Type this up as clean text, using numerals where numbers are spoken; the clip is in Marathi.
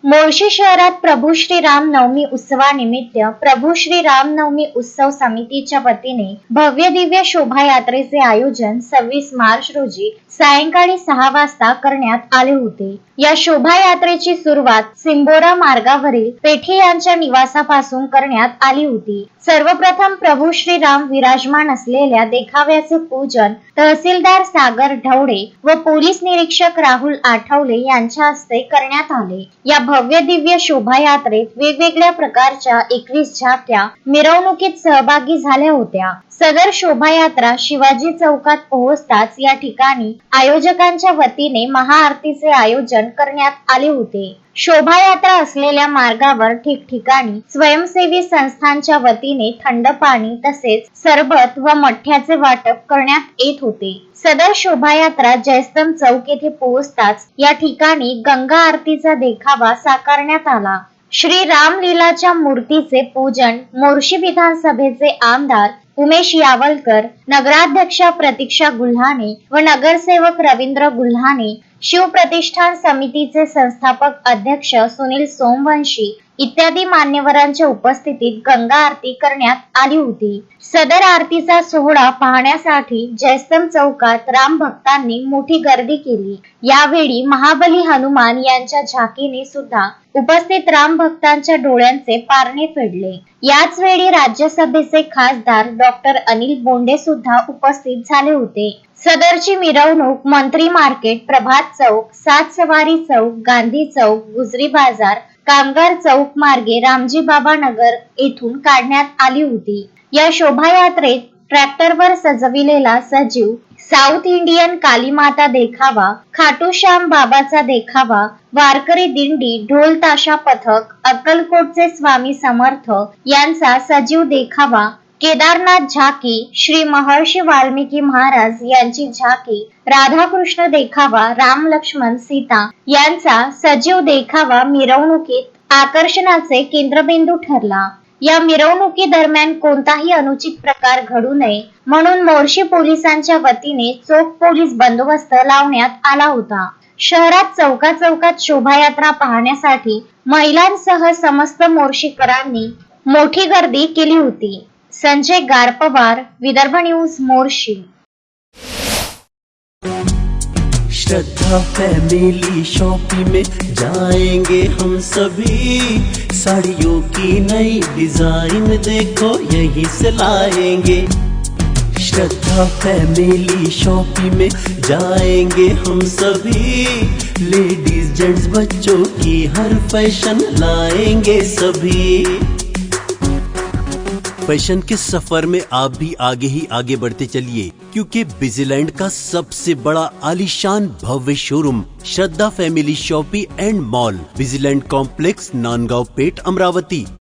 मोर्शी शहरात प्रभू श्री राम नवमी उत्सवानिमित्त प्रभू श्री राम नवमी उत्सव समितीच्या वतीने भव्य दिव्य शोभायात्रेचे आयोजन 26 मार्च रोजी सायंकाळी 6 वाजता करण्यात आले होते। या शोभायात्रेची सुरुवात सिंबोरा मार्गावरील पेठी यांच्या निवासापासून करण्यात आली होती। सर्वप्रथम प्रभू श्री राम विराजमान असलेल्या देखाव्याचे पूजन तहसीलदार सागर ढवळे व पोलीस निरीक्षक राहुल आठवले यांच्या हस्ते करण्यात आले। या भव्य दिव्य शोभायात्रेत वेगवेगळ्या प्रकारच्या 21 झाक्या मिरवणुकीत सहभागी झाल्या होत्या। सदर शोभायात्रा शिवाजी चौकात पोहोचताच या ठिकाणी आयोजकांच्या वतीने महाआरतीचे आयोजन करण्यात आले होते। शोभायात्रा असलेल्या मार्गावर ठिकठिकाणी स्वयंसेवी संस्थांच्या वतीने थंड पाणी तसेच सरबत व मठ्याचे वाटप करण्यात येत होते। सदर शोभायात्रा जयस्तंभ चौक येथे पोहोचताच या ठिकाणी गंगा आरतीचा देखावा साकारण्यात आला। श्री रामलीलाच्या मूर्तीचे पूजन मोर्शी विधानसभेचे आमदार उमेश यावलकर, नगराध्यक्षा प्रतीक्षा गुल्हाने व नगरसेवक रवींद्र गुल्हाने, शिवप्रतिष्ठान समितीचे संस्थापक अध्यक्ष सुनील सोमवंशी इत्यादी मान्यवरांच्या उपस्थितीत गंगा आरती करण्यात आली होती। सदर आरतीचा सोहळा पाहण्यासाठी जयस्तंभ चौकात राम भक्तांनी मोठी गर्दी केली। यावेळी महाबली हनुमान यांच्या झाकीने सुद्धा उपस्थित राम भक्तांच्या डोळ्यांचे पारणे फेडले। याच वेळी राज्यसभेचे खासदार डॉक्टर अनिल बोंडे सुद्धा उपस्थित झाले होते। सदरची मिरवणूक मंत्री मार्केट, प्रभात चौक, सात सवारी चौक, गांधी चौक, गुजरी बाजार, कामगार चौक मार्गे रामजी बाबा नगर येथून काढण्यात आली होती। या शोभायात्रेत ट्रॅक्टरवर सजविलेला सजीव, साऊथ इंडियन कालीमाता देखावा, खाटू श्याम बाबाचा देखावा, वारकरी दिंडी, ढोल ताशा पथक, अक्कलकोटचे स्वामी समर्थ यांचा सजीव देखावा, केदारनाथ झाकी, श्री महर्षी वाल्मिकी महाराज यांची झाकी, राधाकृष्ण देखावा, राम लक्ष्मण सीता यांचा सजीव देखावा मिरवणुकीत आकर्षणाचे केंद्रबिंदू ठरला। या मिरवणुकी दरम्यान कोणताही अनुचित प्रकार घडू नये म्हणून मोर्शी पोलिसांच्या वतीने चोख पोलीस बंदोबस्त लावण्यात आला होता। शहरात चौकाचौकात शोभायात्रा पाहण्यासाठी महिलांसह समस्त मोर्शीकरांनी मोठी गर्दी केली होती। संजय गारपवार, विदर्भ न्यूज, मोर्शी। श्रद्धा फैमिली शॉपिंग में जाएंगे हम सभी, साड़ियों की नई डिजाइन देखो यहीं से लाएंगे। श्रद्धा फैमिली शॉपिंग में जाएंगे हम सभी, लेडीज जेंट्स बच्चों की हर फैशन लाएंगे सभी। फैशन के सफर में आप भी आगे ही आगे बढ़ते चलिए, क्योंकि बिजीलैंड का सबसे बड़ा आलीशान भव्य showroom Shraddha family shopping and mall, Busyland complex, Nandgaon Peth, Amravati.